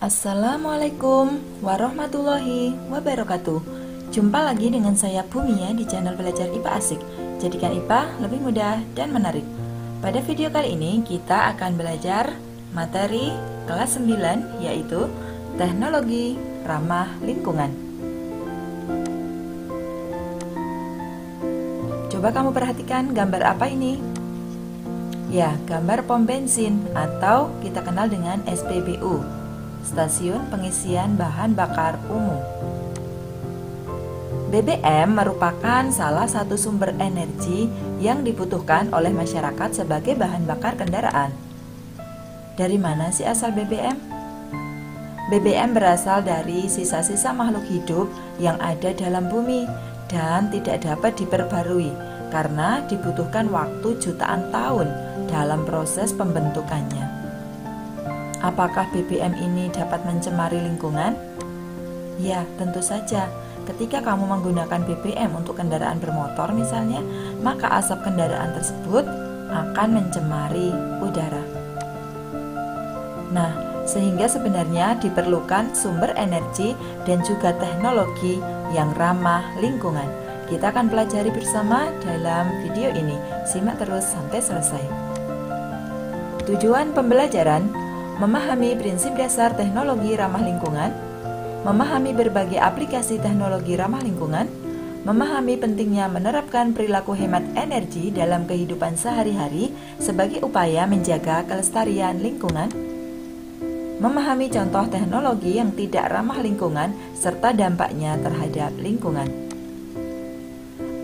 Assalamualaikum warahmatullahi wabarakatuh. Jumpa lagi dengan saya Bumi ya di channel Belajar IPA Asik. Jadikan IPA lebih mudah dan menarik. Pada video kali ini kita akan belajar materi kelas 9 yaitu Teknologi Ramah Lingkungan. Coba kamu perhatikan gambar apa ini? Ya, gambar pom bensin atau kita kenal dengan SPBU. Stasiun Pengisian Bahan Bakar Umum. BBM merupakan salah satu sumber energi yang dibutuhkan oleh masyarakat sebagai bahan bakar kendaraan. Dari mana sih asal BBM? BBM berasal dari sisa-sisa makhluk hidup yang ada dalam bumi dan tidak dapat diperbarui karena dibutuhkan waktu jutaan tahun dalam proses pembentukannya. Apakah BBM ini dapat mencemari lingkungan? Ya, tentu saja. Ketika kamu menggunakan BBM untuk kendaraan bermotor misalnya, maka asap kendaraan tersebut akan mencemari udara. Nah, sehingga sebenarnya diperlukan sumber energi dan juga teknologi yang ramah lingkungan. Kita akan pelajari bersama dalam video ini. Simak terus sampai selesai. Tujuan pembelajaran: memahami prinsip dasar teknologi ramah lingkungan, memahami berbagai aplikasi teknologi ramah lingkungan, memahami pentingnya menerapkan perilaku hemat energi dalam kehidupan sehari-hari sebagai upaya menjaga kelestarian lingkungan, memahami contoh teknologi yang tidak ramah lingkungan serta dampaknya terhadap lingkungan.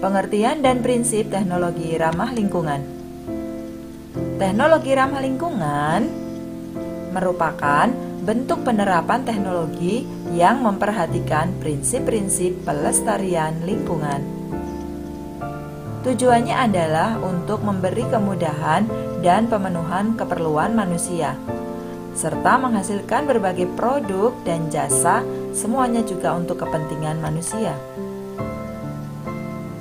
Pengertian dan prinsip teknologi ramah lingkungan. Teknologi ramah lingkungan merupakan bentuk penerapan teknologi yang memperhatikan prinsip-prinsip pelestarian lingkungan. Tujuannya adalah untuk memberi kemudahan dan pemenuhan keperluan manusia, serta menghasilkan berbagai produk dan jasa, semuanya juga untuk kepentingan manusia.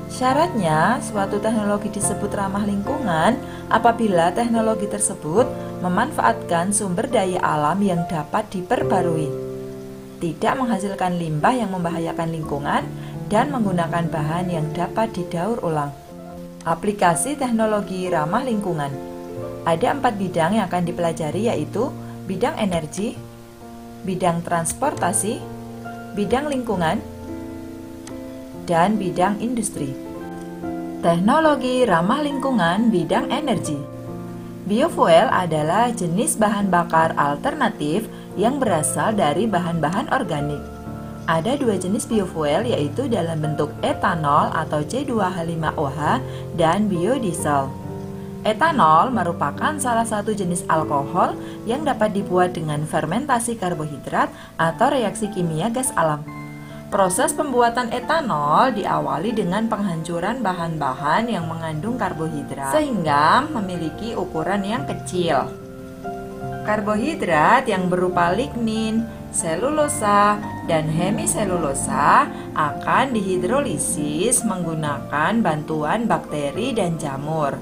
Syaratnya, suatu teknologi disebut ramah lingkungan apabila teknologi tersebut memanfaatkan sumber daya alam yang dapat diperbarui, tidak menghasilkan limbah yang membahayakan lingkungan, dan menggunakan bahan yang dapat didaur ulang. Aplikasi teknologi ramah lingkungan. Ada 4 bidang yang akan dipelajari, yaitu bidang energi, bidang transportasi, bidang lingkungan, dan bidang industri. Teknologi ramah lingkungan bidang energi. Biofuel adalah jenis bahan bakar alternatif yang berasal dari bahan-bahan organik. Ada 2 jenis biofuel, yaitu dalam bentuk etanol atau C2H5OH dan biodiesel. Etanol merupakan salah satu jenis alkohol yang dapat dibuat dengan fermentasi karbohidrat atau reaksi kimia gas alam. Proses pembuatan etanol diawali dengan penghancuran bahan-bahan yang mengandung karbohidrat sehingga memiliki ukuran yang kecil. Karbohidrat yang berupa lignin, selulosa, dan hemiselulosa akan dihidrolisis menggunakan bantuan bakteri dan jamur,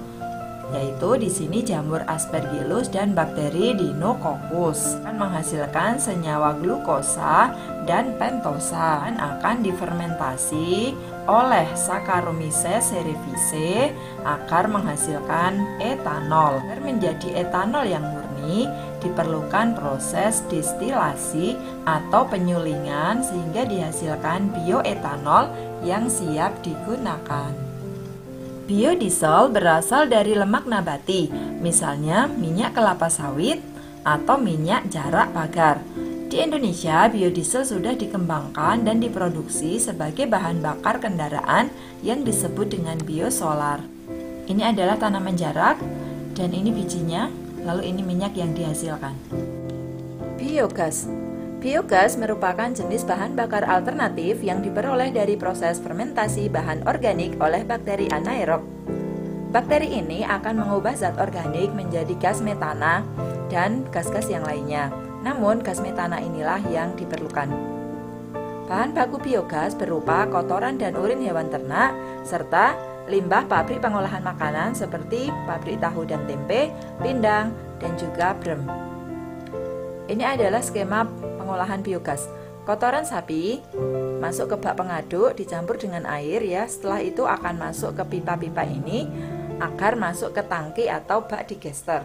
yaitu di sini jamur Aspergillus dan bakteri Deinococcus, akan menghasilkan senyawa glukosa dan pentosa, dan akan difermentasi oleh Saccharomyces cerevisiae akan menghasilkan etanol. Agar menjadi etanol yang murni diperlukan proses distilasi atau penyulingan sehingga dihasilkan bioetanol yang siap digunakan. Biodiesel berasal dari lemak nabati, misalnya minyak kelapa sawit atau minyak jarak pagar. Di Indonesia, biodiesel sudah dikembangkan dan diproduksi sebagai bahan bakar kendaraan yang disebut dengan biosolar. Ini adalah tanaman jarak dan ini bijinya, lalu ini minyak yang dihasilkan. Biogas. Biogas merupakan jenis bahan bakar alternatif yang diperoleh dari proses fermentasi bahan organik oleh bakteri anaerob. Bakteri ini akan mengubah zat organik menjadi gas metana dan gas-gas yang lainnya. Namun, gas metana inilah yang diperlukan. Bahan baku biogas berupa kotoran dan urin hewan ternak, serta limbah pabrik pengolahan makanan seperti pabrik tahu dan tempe, pindang, dan juga brem. Ini adalah skema pengolahan biogas. Kotoran sapi masuk ke bak pengaduk dicampur dengan air ya. Setelah itu akan masuk ke pipa-pipa ini agar masuk ke tangki atau bak digester.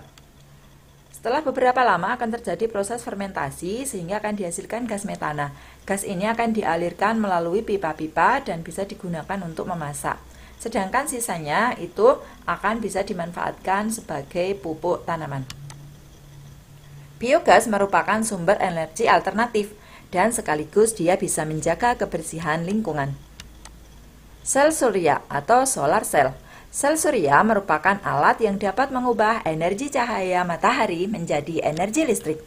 Setelah beberapa lama akan terjadi proses fermentasi sehingga akan dihasilkan gas metana. Gas ini akan dialirkan melalui pipa-pipa dan bisa digunakan untuk memasak. Sedangkan sisanya itu akan bisa dimanfaatkan sebagai pupuk tanaman. Biogas merupakan sumber energi alternatif dan sekaligus dia bisa menjaga kebersihan lingkungan. Sel surya atau solar cell. Sel surya merupakan alat yang dapat mengubah energi cahaya matahari menjadi energi listrik.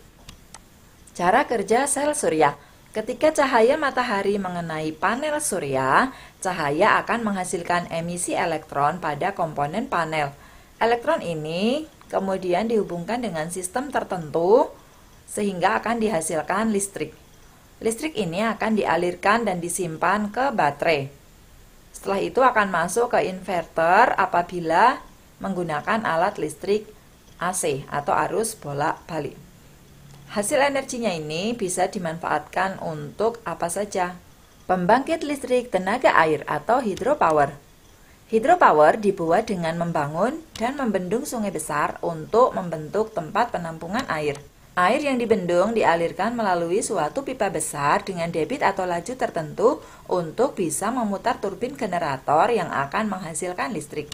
Cara kerja sel surya. Ketika cahaya matahari mengenai panel surya, cahaya akan menghasilkan emisi elektron pada komponen panel. Elektron ini kemudian dihubungkan dengan sistem tertentu sehingga akan dihasilkan listrik. Listrik ini akan dialirkan dan disimpan ke baterai. Setelah itu akan masuk ke inverter apabila menggunakan alat listrik AC atau arus bolak-balik. Hasil energinya ini bisa dimanfaatkan untuk apa saja? Pembangkit listrik tenaga air atau hydropower. Hydropower dibuat dengan membangun dan membendung sungai besar untuk membentuk tempat penampungan air. Air yang dibendung dialirkan melalui suatu pipa besar dengan debit atau laju tertentu untuk bisa memutar turbin generator yang akan menghasilkan listrik.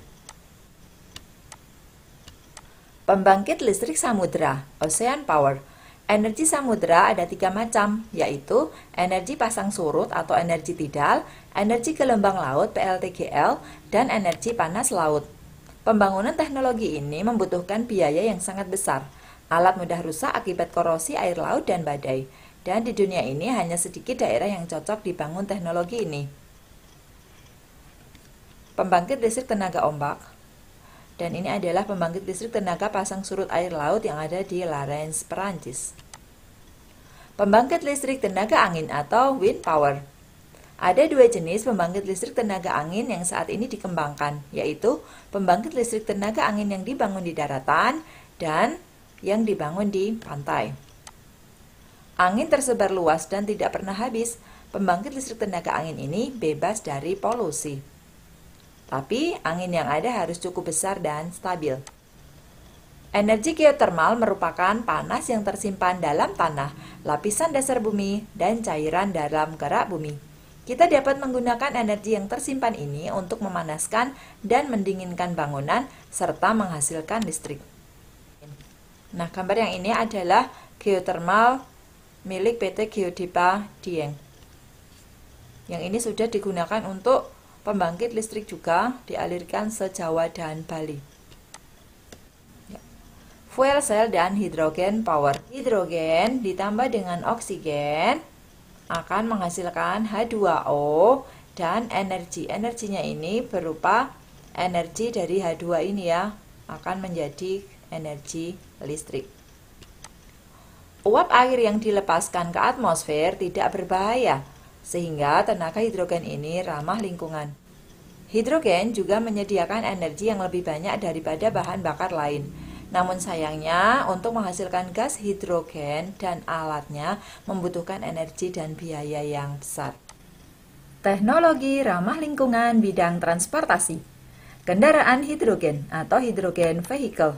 Pembangkit listrik samudra, ocean power. Energi samudra ada 3 macam, yaitu energi pasang surut atau energi tidal, energi gelombang laut PLTGL, dan energi panas laut. Pembangunan teknologi ini membutuhkan biaya yang sangat besar. Alat mudah rusak akibat korosi air laut dan badai. Dan di dunia ini hanya sedikit daerah yang cocok dibangun teknologi ini. Pembangkit listrik tenaga ombak. Dan ini adalah pembangkit listrik tenaga pasang surut air laut yang ada di Larens, Perancis. Pembangkit listrik tenaga angin atau wind power. Ada 2 jenis pembangkit listrik tenaga angin yang saat ini dikembangkan, yaitu pembangkit listrik tenaga angin yang dibangun di daratan dan yang dibangun di pantai. Angin tersebar luas dan tidak pernah habis. Pembangkit listrik tenaga angin ini bebas dari polusi. Tapi angin yang ada harus cukup besar dan stabil. Energi geotermal merupakan panas yang tersimpan dalam tanah, lapisan dasar bumi, dan cairan dalam kerak bumi. Kita dapat menggunakan energi yang tersimpan ini untuk memanaskan dan mendinginkan bangunan serta menghasilkan listrik. Nah, gambar yang ini adalah geotermal milik PT Geodipa Dieng. Yang ini sudah digunakan untuk pembangkit listrik juga dialirkan se-Jawa dan Bali. Fuel cell dan hidrogen power. Hidrogen ditambah dengan oksigen akan menghasilkan H2O dan energi. Energinya ini berupa energi dari H2 ini ya, akan menjadi energi listrik. Uap air yang dilepaskan ke atmosfer tidak berbahaya, sehingga tenaga hidrogen ini ramah lingkungan. Hidrogen juga menyediakan energi yang lebih banyak daripada bahan bakar lain. Namun sayangnya, untuk menghasilkan gas hidrogen dan alatnya membutuhkan energi dan biaya yang besar. Teknologi ramah lingkungan bidang transportasi. Kendaraan hidrogen atau hydrogen vehicle.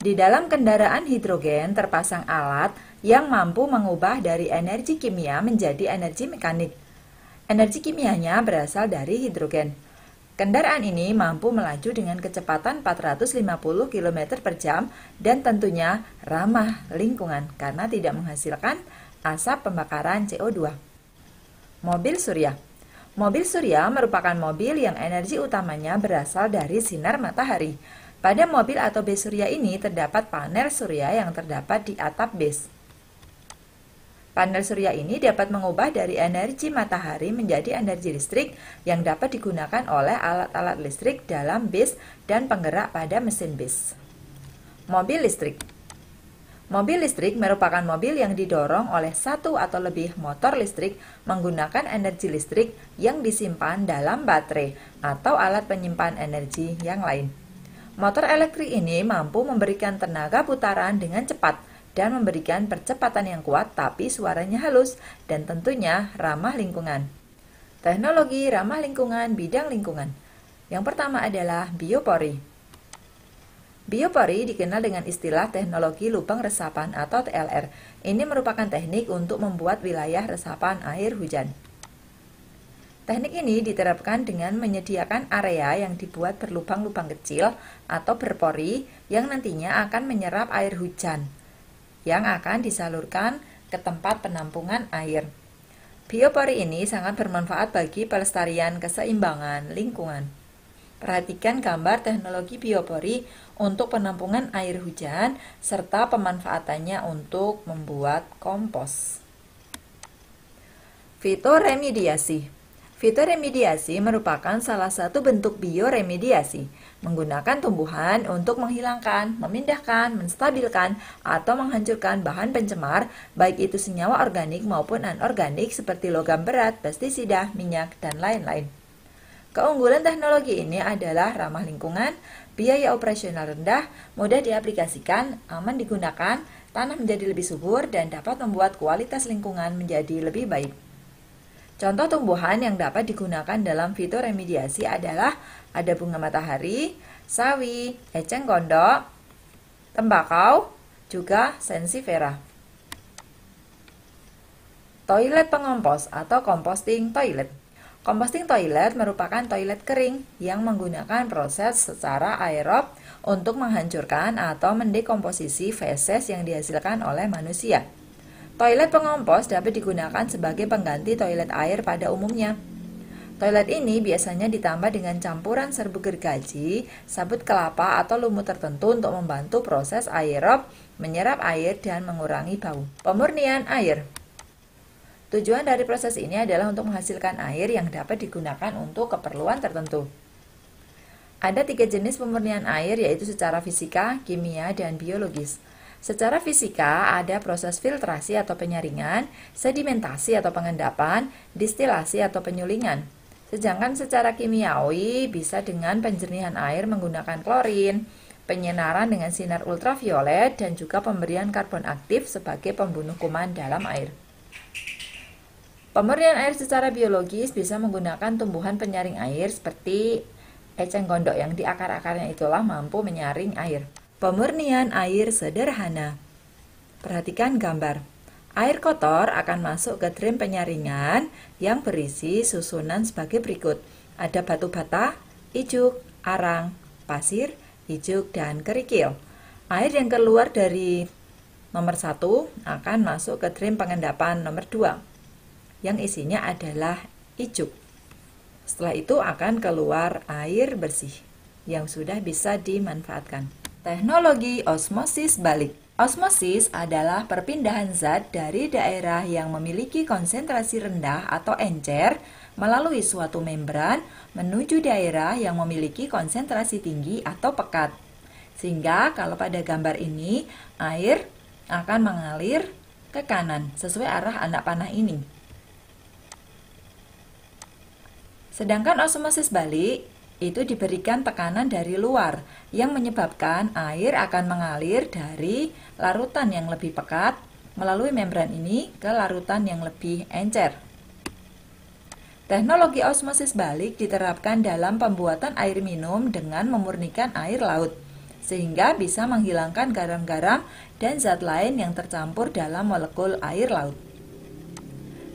Di dalam kendaraan hidrogen terpasang alat yang mampu mengubah dari energi kimia menjadi energi mekanik. Energi kimianya berasal dari hidrogen. Kendaraan ini mampu melaju dengan kecepatan 450 km per jam dan tentunya ramah lingkungan karena tidak menghasilkan asap pembakaran CO2. Mobil surya. Mobil surya merupakan mobil yang energi utamanya berasal dari sinar matahari. Pada mobil atau bus surya ini terdapat panel surya yang terdapat di atap bus. Panel surya ini dapat mengubah dari energi matahari menjadi energi listrik yang dapat digunakan oleh alat-alat listrik dalam bis dan penggerak pada mesin bis. Mobil listrik. Mobil listrik merupakan mobil yang didorong oleh satu atau lebih motor listrik menggunakan energi listrik yang disimpan dalam baterai atau alat penyimpan energi yang lain. Motor elektrik ini mampu memberikan tenaga putaran dengan cepat dan memberikan percepatan yang kuat tapi suaranya halus dan tentunya ramah lingkungan. Teknologi ramah lingkungan bidang lingkungan. Yang pertama adalah biopori. Biopori dikenal dengan istilah teknologi lubang resapan atau TLR. Ini merupakan teknik untuk membuat wilayah resapan air hujan. Teknik ini diterapkan dengan menyediakan area yang dibuat berlubang-lubang kecil atau berpori yang nantinya akan menyerap air hujan yang akan disalurkan ke tempat penampungan air. Biopori ini sangat bermanfaat bagi pelestarian keseimbangan lingkungan. Perhatikan gambar teknologi biopori untuk penampungan air hujan serta pemanfaatannya untuk membuat kompos. Fitoremediasi. Fitoremediasi merupakan salah satu bentuk bioremediasi, menggunakan tumbuhan untuk menghilangkan, memindahkan, menstabilkan, atau menghancurkan bahan pencemar, baik itu senyawa organik maupun anorganik seperti logam berat, pestisida, minyak, dan lain-lain. Keunggulan teknologi ini adalah ramah lingkungan, biaya operasional rendah, mudah diaplikasikan, aman digunakan, tanah menjadi lebih subur, dan dapat membuat kualitas lingkungan menjadi lebih baik. Contoh tumbuhan yang dapat digunakan dalam fitoremediasi adalah ada bunga matahari, sawi, eceng gondok, tembakau, juga sansevieria. Toilet pengompos atau composting toilet. Composting toilet merupakan toilet kering yang menggunakan proses secara aerob untuk menghancurkan atau mendekomposisi feses yang dihasilkan oleh manusia. Toilet pengompos dapat digunakan sebagai pengganti toilet air pada umumnya. Toilet ini biasanya ditambah dengan campuran serbuk gergaji, sabut kelapa, atau lumut tertentu untuk membantu proses aerob, menyerap air, dan mengurangi bau. Pemurnian air. Tujuan dari proses ini adalah untuk menghasilkan air yang dapat digunakan untuk keperluan tertentu. Ada 3 jenis pemurnian air, yaitu secara fisika, kimia, dan biologis. Secara fisika ada proses filtrasi atau penyaringan, sedimentasi atau pengendapan, distilasi atau penyulingan. Sedangkan secara kimiawi bisa dengan penjernihan air menggunakan klorin, penyinaran dengan sinar ultraviolet, dan juga pemberian karbon aktif sebagai pembunuh kuman dalam air. Pemurnian air secara biologis bisa menggunakan tumbuhan penyaring air seperti eceng gondok yang di akar-akarnya itulah mampu menyaring air. Pemurnian air sederhana. Perhatikan gambar. Air kotor akan masuk ke trim penyaringan yang berisi susunan sebagai berikut. Ada batu bata, ijuk, arang, pasir, ijuk, dan kerikil. Air yang keluar dari nomor 1 akan masuk ke trim pengendapan nomor 2 yang isinya adalah ijuk. Setelah itu akan keluar air bersih yang sudah bisa dimanfaatkan. Teknologi osmosis balik. Osmosis adalah perpindahan zat dari daerah yang memiliki konsentrasi rendah atau encer melalui suatu membran menuju daerah yang memiliki konsentrasi tinggi atau pekat. Sehingga kalau pada gambar ini, air akan mengalir ke kanan sesuai arah anak panah ini. Sedangkan osmosis balik itu diberikan tekanan dari luar yang menyebabkan air akan mengalir dari larutan yang lebih pekat melalui membran ini ke larutan yang lebih encer. Teknologi osmosis balik diterapkan dalam pembuatan air minum dengan memurnikan air laut, sehingga bisa menghilangkan garam-garam dan zat lain yang tercampur dalam molekul air laut.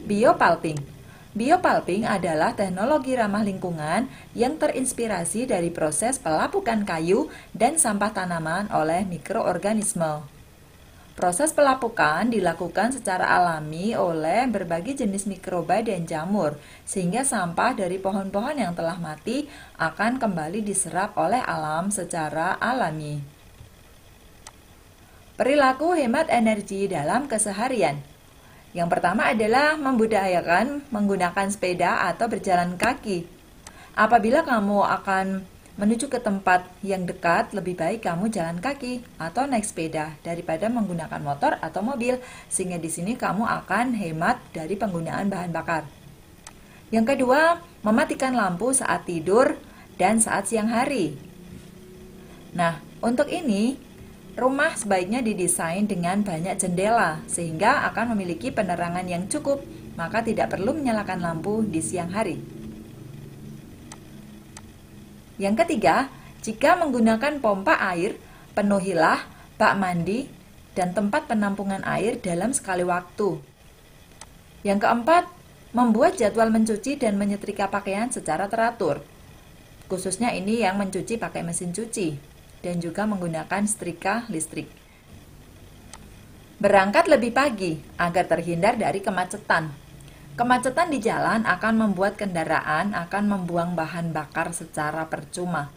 Biopulping. Biopulping adalah teknologi ramah lingkungan yang terinspirasi dari proses pelapukan kayu dan sampah tanaman oleh mikroorganisme. Proses pelapukan dilakukan secara alami oleh berbagai jenis mikroba dan jamur, sehingga sampah dari pohon-pohon yang telah mati akan kembali diserap oleh alam secara alami. Perilaku hemat energi dalam keseharian. Yang pertama adalah membudayakan menggunakan sepeda atau berjalan kaki. Apabila kamu akan menuju ke tempat yang dekat, lebih baik kamu jalan kaki atau naik sepeda daripada menggunakan motor atau mobil, sehingga di sini kamu akan hemat dari penggunaan bahan bakar. Yang kedua, mematikan lampu saat tidur dan saat siang hari. Nah, untuk ini Rumah sebaiknya didesain dengan banyak jendela sehingga akan memiliki penerangan yang cukup, maka tidak perlu menyalakan lampu di siang hari. Yang ketiga, jika menggunakan pompa air, penuhilah bak mandi dan tempat penampungan air dalam sekali waktu. Yang keempat, membuat jadwal mencuci dan menyetrika pakaian secara teratur. Khususnya ini yang mencuci pakai mesin cuci dan juga menggunakan setrika listrik. Berangkat lebih pagi agar terhindar dari kemacetan. Kemacetan di jalan akan membuat kendaraan akan membuang bahan bakar secara percuma.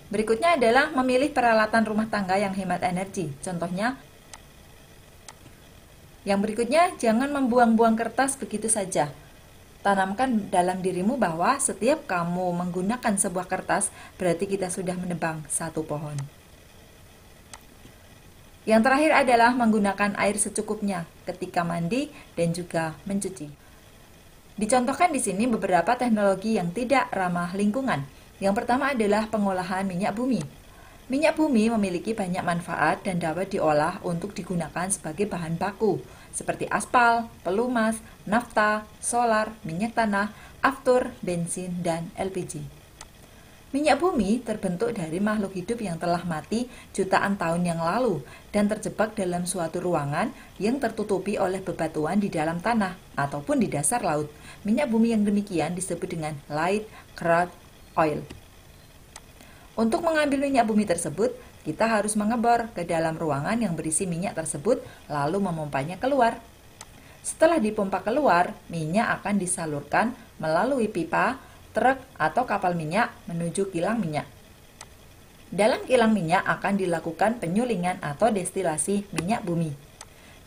Berikutnya adalah memilih peralatan rumah tangga yang hemat energi. Contohnya, yang berikutnya, jangan membuang-buang kertas begitu saja. Tanamkan dalam dirimu bahwa setiap kamu menggunakan sebuah kertas, berarti kita sudah menebang satu pohon. Yang terakhir adalah menggunakan air secukupnya ketika mandi dan juga mencuci. Dicontohkan di sini beberapa teknologi yang tidak ramah lingkungan. Yang pertama adalah pengolahan minyak bumi. Minyak bumi memiliki banyak manfaat dan dapat diolah untuk digunakan sebagai bahan baku, seperti aspal, pelumas, nafta, solar, minyak tanah, aftur, bensin, dan LPG. Minyak bumi terbentuk dari makhluk hidup yang telah mati jutaan tahun yang lalu dan terjebak dalam suatu ruangan yang tertutupi oleh bebatuan di dalam tanah ataupun di dasar laut. Minyak bumi yang demikian disebut dengan light crude oil. Untuk mengambil minyak bumi tersebut, kita harus mengebor ke dalam ruangan yang berisi minyak tersebut, lalu memompanya keluar. Setelah dipompa keluar, minyak akan disalurkan melalui pipa, truk, atau kapal minyak menuju kilang minyak. Dalam kilang minyak akan dilakukan penyulingan atau destilasi minyak bumi.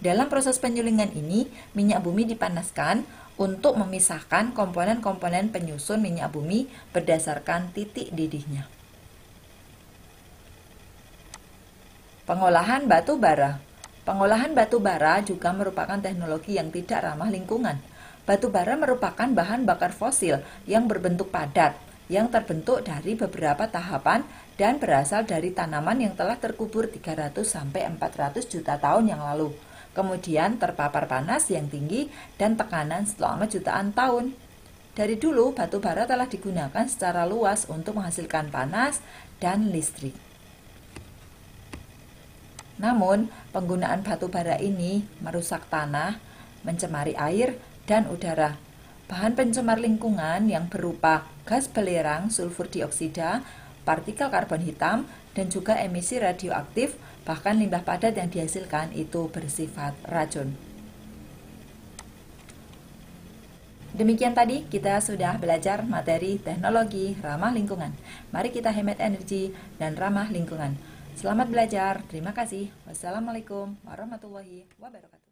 Dalam proses penyulingan ini, minyak bumi dipanaskan untuk memisahkan komponen-komponen penyusun minyak bumi berdasarkan titik didihnya. Pengolahan batu bara. Pengolahan batu bara juga merupakan teknologi yang tidak ramah lingkungan. Batu bara merupakan bahan bakar fosil yang berbentuk padat, yang terbentuk dari beberapa tahapan dan berasal dari tanaman yang telah terkubur 300-400 juta tahun yang lalu. Kemudian terpapar panas yang tinggi dan tekanan selama jutaan tahun. Dari dulu, batu bara telah digunakan secara luas untuk menghasilkan panas dan listrik. Namun, penggunaan batu bara ini merusak tanah, mencemari air, dan udara. Bahan pencemar lingkungan yang berupa gas belerang, sulfur dioksida, partikel karbon hitam, dan juga emisi radioaktif, bahkan limbah padat yang dihasilkan itu bersifat racun. Demikian tadi kita sudah belajar materi teknologi ramah lingkungan. Mari kita hemat energi dan ramah lingkungan. Selamat belajar, terima kasih. Wassalamualaikum warahmatullahi wabarakatuh.